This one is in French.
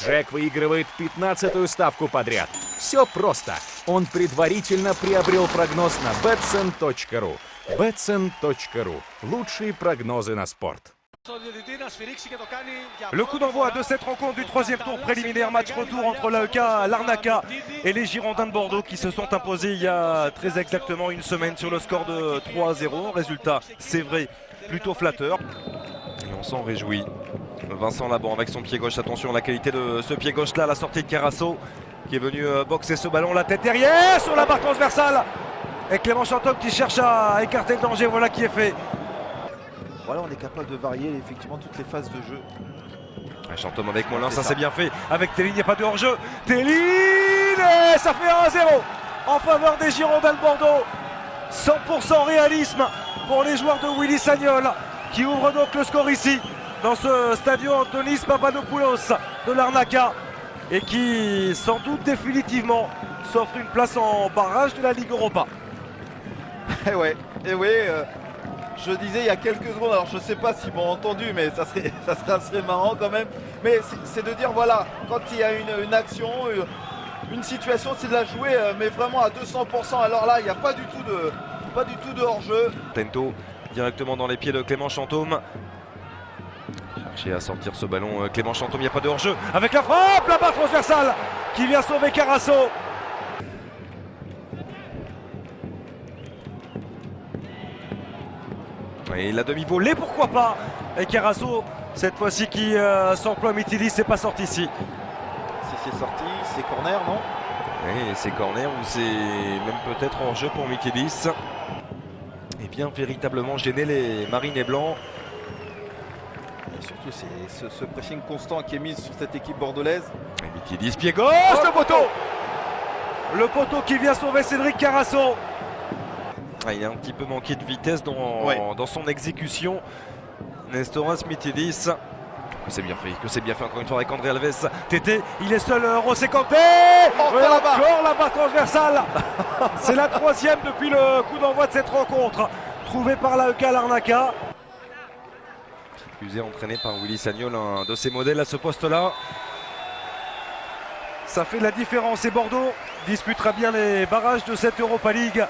Джек выигрывает 15-ю ставку подряд. Все просто. Он предварительно приобрел прогноз на betsen.ru. betsen.ru. Lучшие прогнозы на спорт. Le coup d'envoi de cette rencontre du troisième tour préliminaire, match retour entre l'AEK Larnaca et les Girondins de Bordeaux qui se sont imposés il y a très exactement une semaine sur le score de 3-0. Résultat, c'est vrai, plutôt flatteur. Et on s'en réjouit. Vincent Laban avec son pied gauche, attention à la qualité de ce pied gauche là, la sortie de Carasso qui est venu boxer ce ballon, la tête derrière sur la barre transversale. Et Clément Chantôme qui cherche à écarter le danger, voilà qui est fait. Voilà, on est capable de varier effectivement toutes les phases de jeu. Chantôme avec Molin, ça c'est bien fait. Avec Téline, il n'y a pas de hors-jeu. Téline, et ça fait 1-0 en faveur des Girondins de Bordeaux. 100% réalisme pour les joueurs de Willy Sagnol qui ouvrent donc le score ici dans ce Stadio Antonis Papadopoulos de Larnaca et qui sans doute définitivement s'offre une place en barrage de la Ligue Europa. Et ouais, je disais il y a quelques secondes, alors je ne sais pas s'ils m'ont entendu, mais ça serait assez marrant quand même. Mais c'est de dire, voilà, quand il y a une action, une situation, c'est de la jouer, mais vraiment à 200%. Alors là, il n'y a pas du tout de hors-jeu. Tento directement dans les pieds de Clément Chantôme. Chercher à sortir ce ballon, Clément Chantôme, il n'y a pas de hors-jeu. Avec la frappe, la barre transversale qui vient sauver Carasso. Et la demi-volée, pourquoi pas. Et Carasso, cette fois-ci qui s'emploie Mitilis, c'est pas sorti ici. Si c'est sorti, c'est corner, non? Et c'est corner ou c'est même peut-être en jeu pour Mitilis. Et bien véritablement gêner les Marinés Blancs. Et surtout, c'est ce pressing constant qui est mis sur cette équipe bordelaise. Et Mitilis, pied gauche, le poteau. Le poteau qui vient sauver Cédric Carasso. Ah, il a un petit peu manqué de vitesse dans son exécution. Nestoras Mitilis. Que c'est bien fait encore une fois avec André Alves. Tété, il est seul, José Kanté. Encore la barre transversale. C'est la troisième depuis le coup d'envoi de cette rencontre. Trouvée par l'AEK Larnaca. Fusée entraîné par Willy Sagnol, un de ses modèles à ce poste-là. Ça fait la différence et Bordeaux disputera bien les barrages de cette Europa League